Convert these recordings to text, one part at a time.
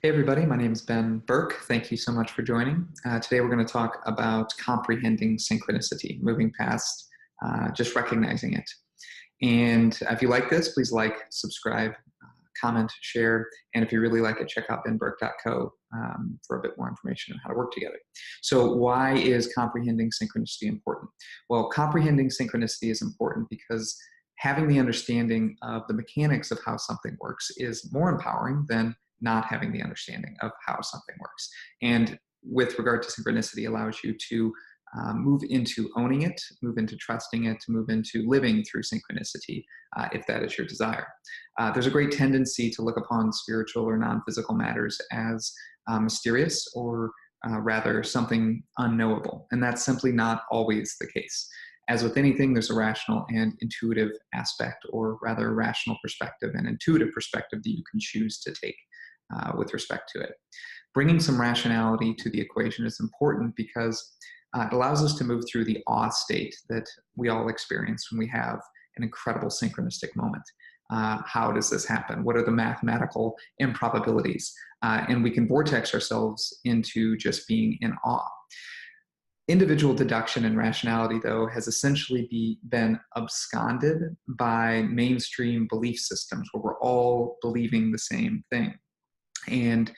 Hey everybody, my name is Ben Burke. Thank you so much for joining. Today we're going to talk about comprehending synchronicity, moving past just recognizing it. And if you like this, please like, subscribe, comment, share, and if you really like it, check out benburke.co for a bit more information on how to work together. So why is comprehending synchronicity important? Well, comprehending synchronicity is important because having the understanding of the mechanics of how something works is more empowering than not having the understanding of how something works. And with regard to synchronicity, allows you to move into owning it, move into trusting it, move into living through synchronicity, if that is your desire. There's a great tendency to look upon spiritual or non-physical matters as mysterious or rather something unknowable. And that's simply not always the case. As with anything, there's a rational and intuitive aspect, or rather a rational perspective and intuitive perspective that you can choose to take with respect to it. Bringing some rationality to the equation is important because it allows us to move through the awe state that we all experience when we have an incredible synchronistic moment. How does this happen? What are the mathematical improbabilities? And we can vortex ourselves into just being in awe. Individual deduction and rationality, though, has essentially been absconded by mainstream belief systems where we're all believing the same thing. And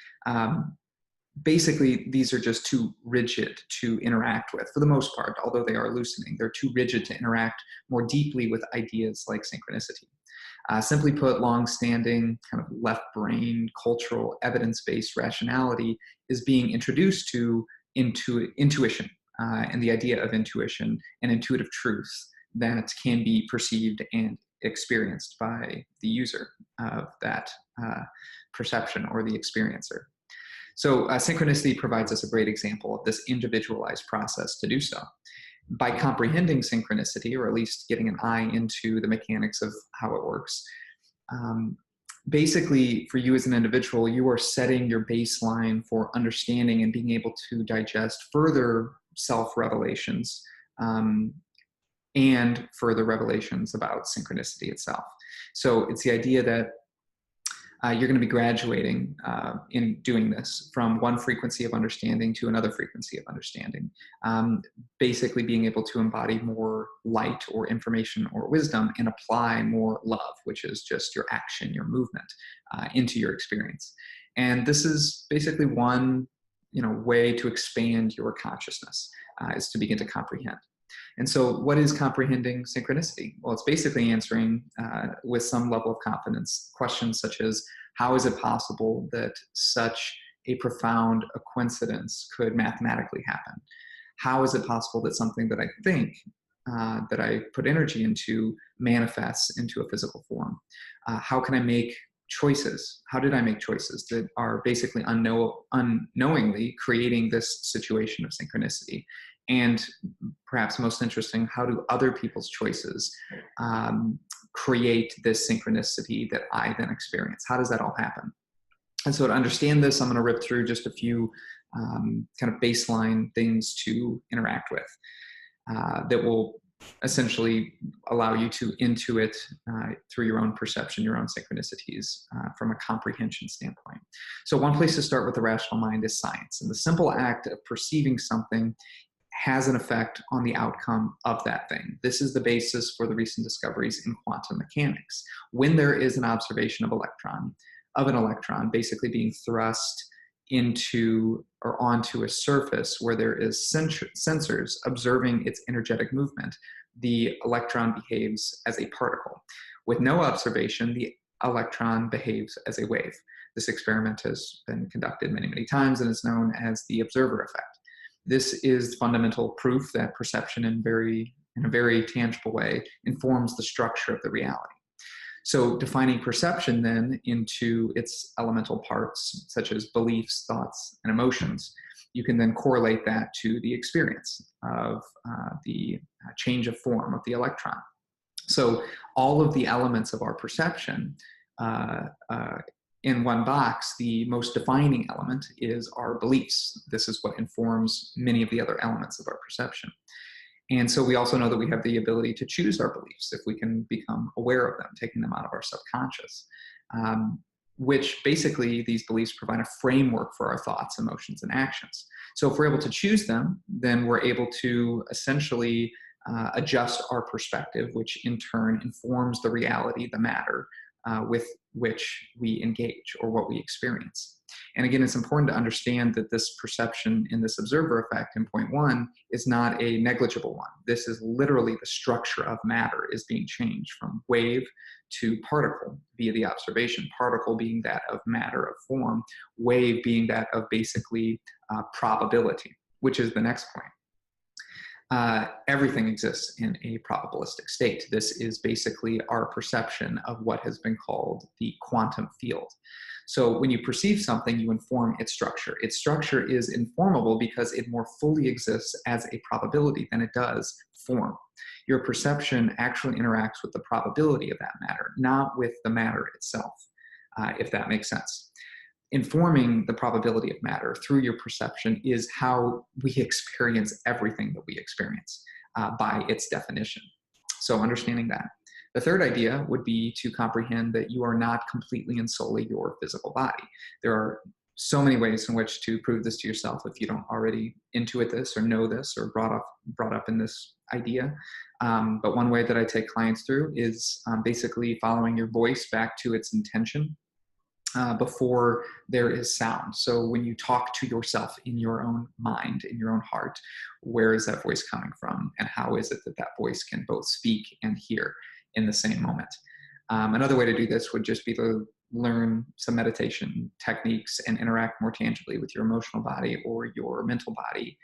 basically, these are just too rigid to interact with, for the most part, although they are loosening. They're too rigid to interact more deeply with ideas like synchronicity. Simply put, long-standing kind of left-brain, cultural, evidence-based rationality is being introduced to intuition. And the idea of intuition and intuitive truth that can be perceived and experienced by the user of that perception or the experiencer. So synchronicity provides us a great example of this individualized process to do so. By comprehending synchronicity, or at least getting an eye into the mechanics of how it works, basically, for you as an individual, you are setting your baseline for understanding and being able to digest further self-revelations and further revelations about synchronicity itself. So it's the idea that you're going to be graduating in doing this from one frequency of understanding to another frequency of understanding. Basically being able to embody more light or information or wisdom and apply more love, which is just your action, your movement into your experience. And this is basically one way to expand your consciousness, is to begin to comprehend. And so what is comprehending synchronicity? Well, it's basically answering with some level of confidence questions such as, how is it possible that such a profound a coincidence could mathematically happen? How is it possible that something that I think, that I put energy into, manifests into a physical form? How can I make choices? How did I make choices that are basically unknowingly creating this situation of synchronicity? And perhaps most interesting, how do other people's choices create this synchronicity that I then experience? How does that all happen? And so to understand this, I'm going to rip through just a few kind of baseline things to interact with that will essentially allow you to intuit through your own perception, your own synchronicities from a comprehension standpoint. So one place to start with the rational mind is science. And the simple act of perceiving something has an effect on the outcome of that thing. This is the basis for the recent discoveries in quantum mechanics. When there is an observation of an electron basically being thrust into or onto a surface where there is sensors observing its energetic movement, the electron behaves as a particle. With no observation, the electron behaves as a wave. This experiment has been conducted many, many times and is known as the observer effect. This is fundamental proof that perception in a very tangible way informs the structure of the reality. So defining perception then into its elemental parts, such as beliefs, thoughts, and emotions, you can then correlate that to the experience of the change of form of the electron. So all of the elements of our perception in one box, the most defining element is our beliefs. This is what informs many of the other elements of our perception. And so we also know that we have the ability to choose our beliefs if we can become aware of them, taking them out of our subconscious. which basically these beliefs provide a framework for our thoughts, emotions, and actions. So if we're able to choose them, then we're able to essentially adjust our perspective, which in turn informs the reality, the matter with which we engage or what we experience. And again, it's important to understand that this perception in this observer effect in point one is not a negligible one. This is literally the structure of matter is being changed from wave to particle via the observation. Particle being that of matter, of form, wave being that of basically probability, which is the next point. Everything exists in a probabilistic state. This is basically our perception of what has been called the quantum field. So when you perceive something, you inform its structure. Its structure is informable because it more fully exists as a probability than it does form. Your perception actually interacts with the probability of that matter, not with the matter itself, if that makes sense. Informing the probability of matter through your perception is how we experience everything that we experience by its definition. So understanding that. The third idea would be to comprehend that you are not completely and solely your physical body. There are so many ways in which to prove this to yourself if you don't already intuit this or know this or brought up in this idea. But one way that I take clients through is basically following your voice back to its intention before there is sound. So when you talk to yourself in your own mind, in your own heart, where is that voice coming from? And how is it that that voice can both speak and hear in the same moment? Another way to do this would just be to learn some meditation techniques and interact more tangibly with your emotional body or your mental body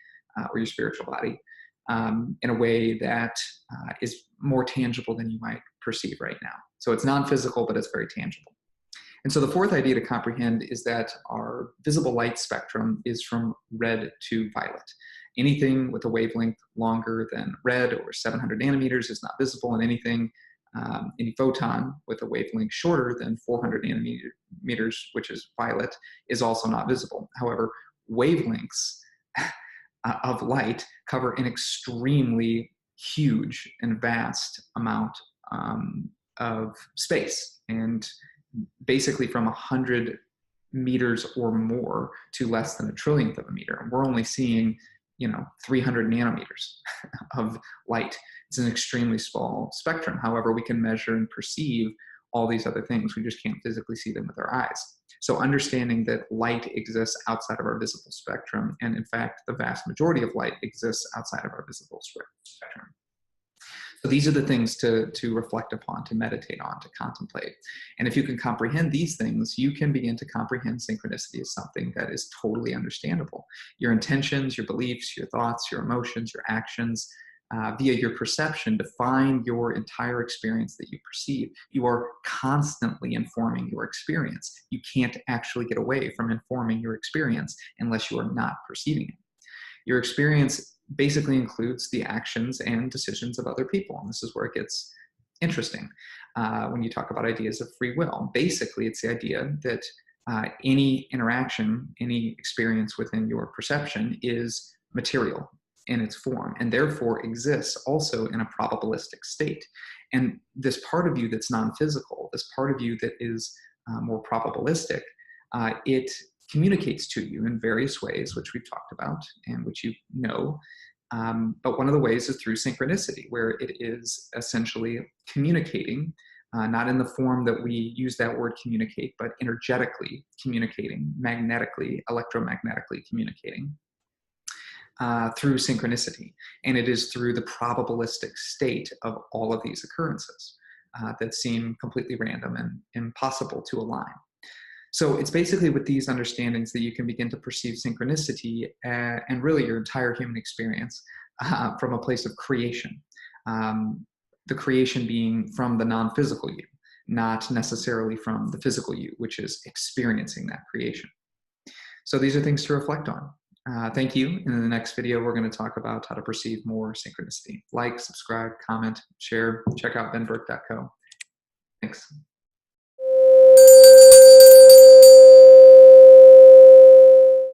or your spiritual body in a way that is more tangible than you might perceive right now. So it's non-physical, but it's very tangible. And so the fourth idea to comprehend is that our visible light spectrum is from red to violet. Anything with a wavelength longer than red or 700 nanometers is not visible, and anything, any photon with a wavelength shorter than 400 nanometers, which is violet, is also not visible. However, wavelengths of light cover an extremely huge and vast amount of space, and basically from 100 meters or more to less than a trillionth of a meter. And we're only seeing, 300 nanometers of light. It's an extremely small spectrum. However, we can measure and perceive all these other things. We just can't physically see them with our eyes. So understanding that light exists outside of our visible spectrum, and in fact, the vast majority of light exists outside of our visible spectrum. So these are the things to reflect upon, to meditate on, to contemplate. And if you can comprehend these things, you can begin to comprehend synchronicity as something that is totally understandable. Your intentions, your beliefs, your thoughts, your emotions, your actions, via your perception, define your entire experience that you perceive. You are constantly informing your experience. You can't actually get away from informing your experience unless you are not perceiving it. Your experience basically includes the actions and decisions of other people. And this is where it gets interesting when you talk about ideas of free will. Basically, it's the idea that any interaction, any experience within your perception is material in its form, and therefore exists also in a probabilistic state. And this part of you that's non-physical, this part of you that is more probabilistic, it communicates to you in various ways, which we've talked about and which you know. But one of the ways is through synchronicity, where it is essentially communicating, not in the form that we use that word communicate, but energetically communicating, magnetically, electromagnetically communicating through synchronicity. And it is through the probabilistic state of all of these occurrences that seem completely random and impossible to align. So it's basically with these understandings that you can begin to perceive synchronicity and really your entire human experience from a place of creation. The creation being from the non-physical you, not necessarily from the physical you, which is experiencing that creation. So these are things to reflect on. Thank you. And in the next video, we're going to talk about how to perceive more synchronicity. Like, subscribe, comment, share, check out benburke.co. Thanks.